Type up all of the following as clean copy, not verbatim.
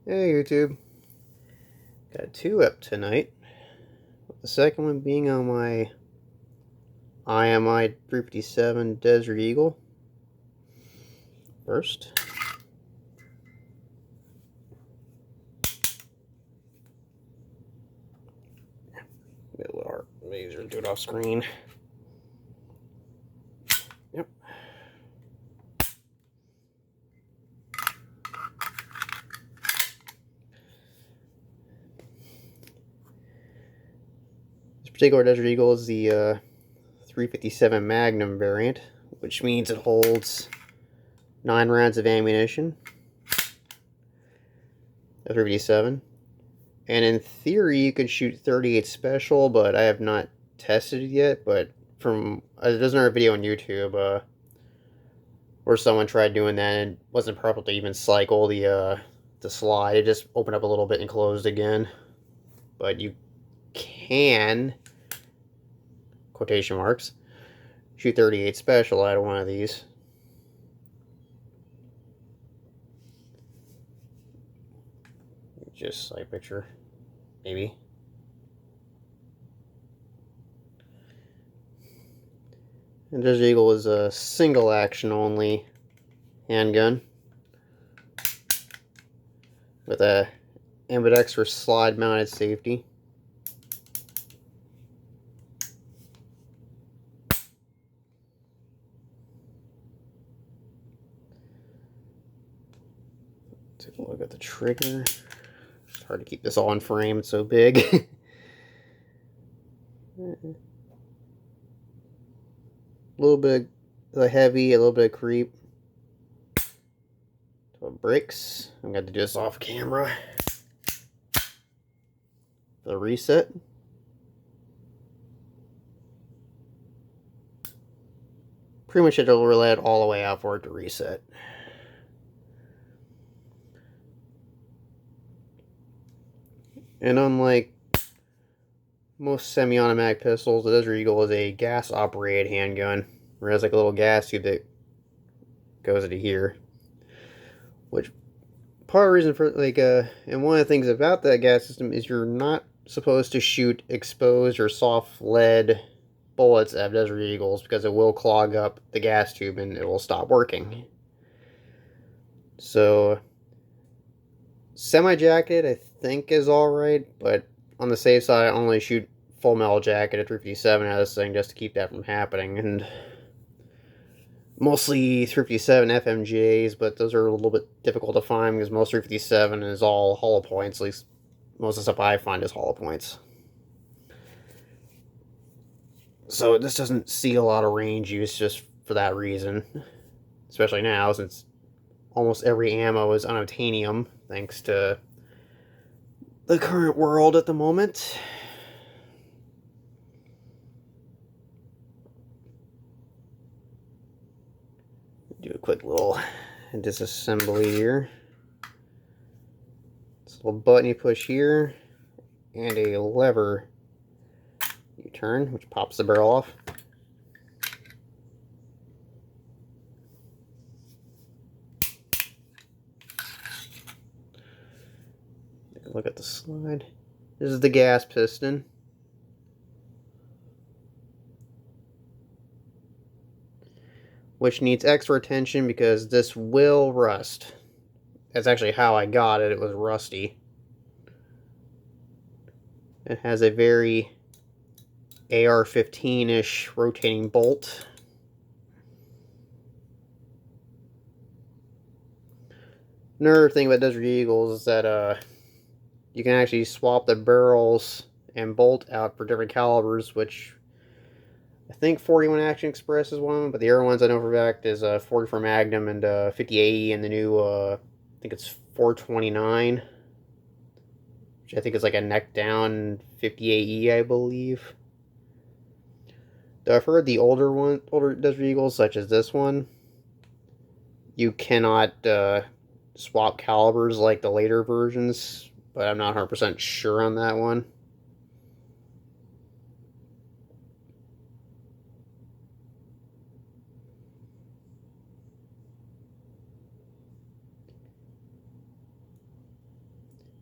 Hey YouTube, got two up tonight. The second one being on my IMI 357 Desert Eagle. First, get a little laser, do it off screen. Yep. This particular Desert Eagle is the 357 Magnum variant, which means it holds 9 rounds of ammunition. A 357. And in theory, you could shoot 38 special, but I have not tested it yet. But from there's another video on YouTube where someone tried doing that and it wasn't proper to even cycle the slide. It just opened up a little bit and closed again. But you can, quotation marks, shoot 38 special out of one of these. Just like picture, maybe. And Desert Eagle is a single action only handgun with a ambidextrous slide mounted safety. Take a look at the trigger. It's hard to keep this all in frame, it's so big. A little bit of heavy, a little bit of creep. So it breaks. I'm going to do this off camera. The reset. Pretty much it'll relay it all the way out for it to reset. And unlike most semi-automatic pistols, the Desert Eagle is a gas-operated handgun, where it has like a little gas tube that goes into here. Which, part of the reason for, and one of the things about that gas system is you're not supposed to shoot exposed or soft lead bullets at Desert Eagles because it will clog up the gas tube and it will stop working. So, semi-jacketed I think is alright, but on the safe side I only shoot full metal jacket at 357 out of this thing just to keep that from happening. And mostly 357 FMJs, but those are a little bit difficult to find because most 357 is all hollow points. At least most of the stuff I find is hollow points. So this doesn't see a lot of range use just for that reason. Especially now, since almost every ammo is unobtainium, thanks to the current world at the moment. Do a quick little disassembly here. This little button you push here, and a lever you turn, which pops the barrel off. Look at the slide. This is the gas piston. Which needs extra attention because this will rust. That's actually how I got it. It was rusty. It has a very AR-15-ish rotating bolt. Another thing about Desert Eagles is that you can actually swap the barrels and bolt out for different calibers, which I think 41 Action Express is one of them, but the other ones I know for a fact is 44 Magnum and 5080 and the new, I think it's 429, which I think is like a neck down 50AE, I believe. Though I've heard the older Desert Eagles, such as this one, you cannot swap calibers like the later versions, but I'm not 100% sure on that one.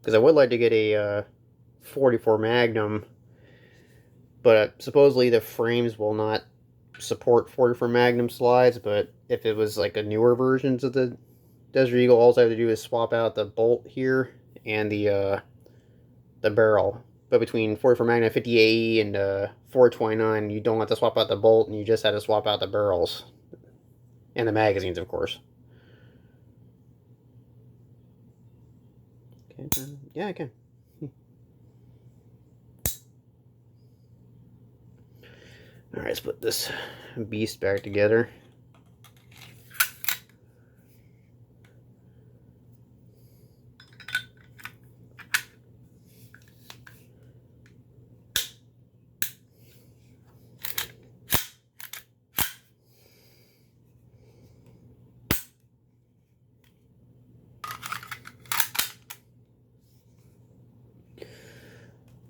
Because I would like to get a 44 Magnum, but supposedly the frames will not support 44 Magnum slides. But if it was like a newer versions of the Desert Eagle, all I have to do is swap out the bolt here and the barrel. But between 44 Magnum 50AE and 429, you don't have to swap out the bolt, and you just have to swap out the barrels and the magazines, of course. Okay, yeah, I can. All right, let's put this beast back together.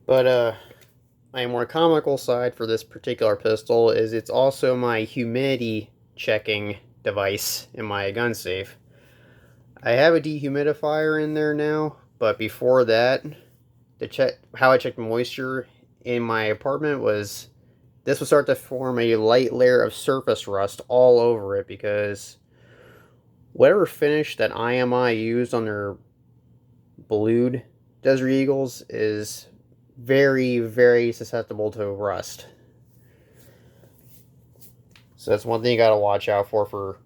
But my more comical side for this particular pistol is it's also my humidity checking device in my gun safe. I have a dehumidifier in there now, but before that, to check how I checked moisture in my apartment was this would start to form a light layer of surface rust all over it, because whatever finish that IMI used on their blued Desert Eagles is very, very susceptible to rust. So that's one thing you gotta watch out for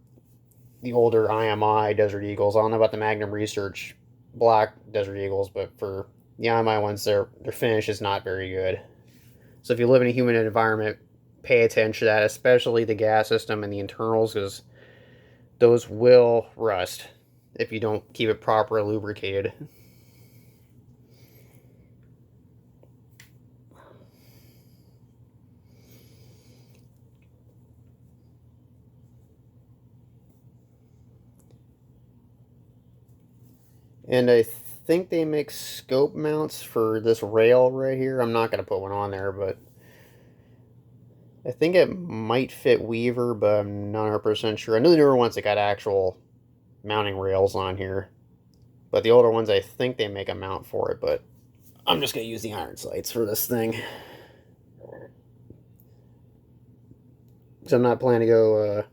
the older IMI Desert Eagles. I don't know about the Magnum Research black Desert Eagles, but for the IMI ones, their finish is not very good. So if you live in a humid environment, pay attention to that, especially the gas system and the internals, because those will rust if you don't keep it properly lubricated. And I think they make scope mounts for this rail right here. I'm not going to put one on there, but I think it might fit Weaver, but I'm not 100% sure. I know the newer ones that got actual mounting rails on here, but the older ones, I think they make a mount for it, but I'm just going to use the iron sights for this thing. Because I'm not planning to go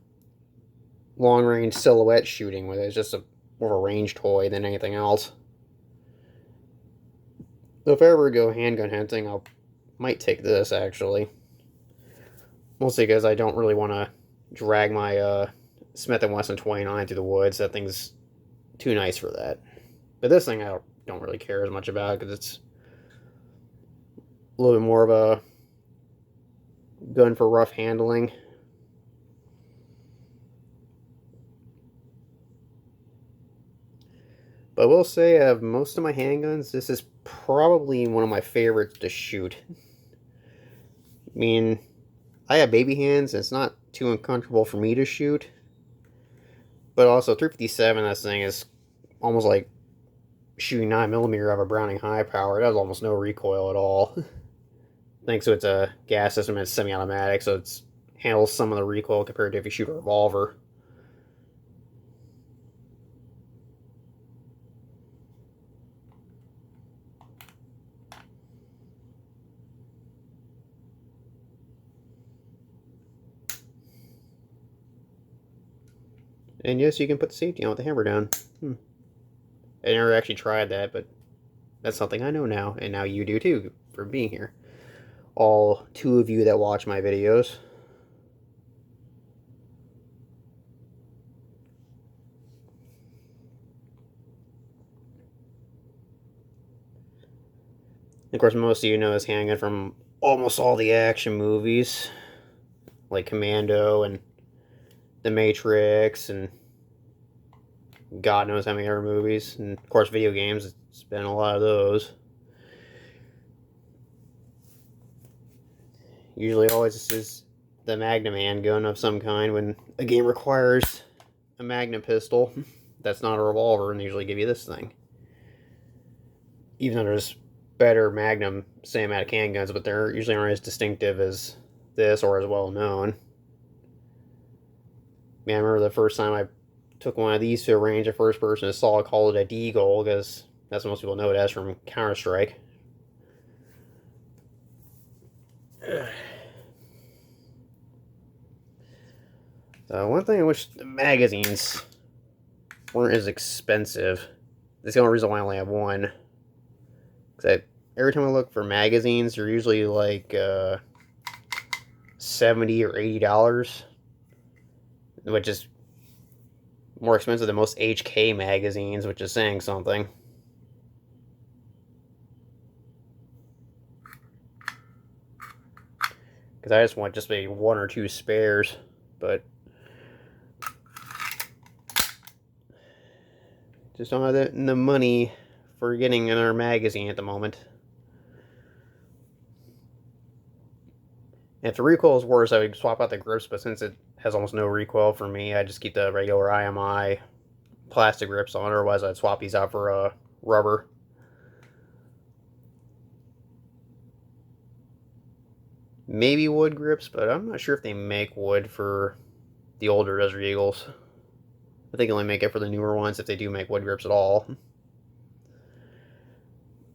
long-range silhouette shooting with it. It's just more of a range toy than anything else. So if I ever go handgun hunting, I might take this, actually. Mostly because I don't really want to drag my Smith & Wesson 29 through the woods. That thing's too nice for that. But this thing I don't really care as much about, because it's a little bit more of a gun for rough handling. But I will say, of most of my handguns, this is probably one of my favorites to shoot. I mean, I have baby hands, and it's not too uncomfortable for me to shoot. But also, 357, this thing is almost like shooting 9mm of a Browning high power. It has almost no recoil at all. Thanks to its gas system, it's semi-automatic, so it handles some of the recoil compared to if you shoot a revolver. And yes, you can put the safety on with the hammer down. I never actually tried that, but that's something I know now, and now you do too, for being here. All 2 of you that watch my videos. Of course, most of you know this handgun from almost all the action movies, like Commando and The Matrix, and God knows how many other movies. And of course, video games, it's been a lot of those. Usually always is the Magnum handgun of some kind when a game requires a Magnum pistol that's not a revolver, and they usually give you this thing. Even though there's better Magnum semi-automatic handguns, but they're usually aren't as distinctive as this or as well known. Man, I remember the first time I took one of these to a range, the first person that saw it called it a Deagle, because That's what most people know it as from Counter-Strike. So one thing I wish the magazines weren't as expensive. That's the only reason why I only have one. Because every time I look for magazines, they're usually like $70 or $80, which is more expensive than most HK magazines, which is saying something. Because I just want just maybe one or two spares, but just don't have the money for getting another magazine at the moment. And if the recoil is worse, I would swap out the grips, but since it has almost no recoil for me, I just keep the regular IMI plastic grips on. Otherwise, I'd swap these out for rubber. Maybe wood grips, but I'm not sure if they make wood for the older Desert Eagles. I think they only make it for the newer ones, if they do make wood grips at all.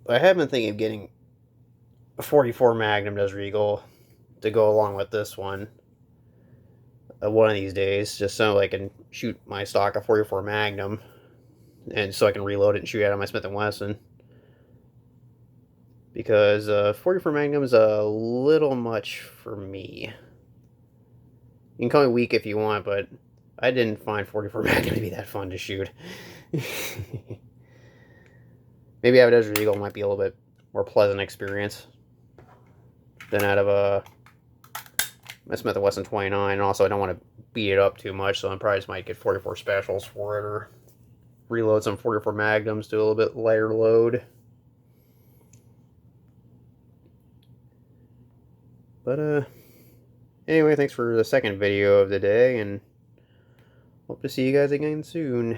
But I have been thinking of getting a 44 Magnum Desert Eagle to go along with this one one of these days, just so I can shoot my stock a 44 Magnum, and so I can reload it and shoot out of my Smith & Wesson. Because 44 Magnum is a little much for me. You can call me weak if you want, but I didn't find 44 Magnum to be that fun to shoot. Maybe out of Desert Eagle might be a little bit more pleasant experience than out of my Smith & Wesson 29. And also, I don't want to beat it up too much, so I probably just might get 44 specials for it, or reload some 44 Magnums to a little bit lighter load. But anyway, thanks for the second video of the day, and hope to see you guys again soon.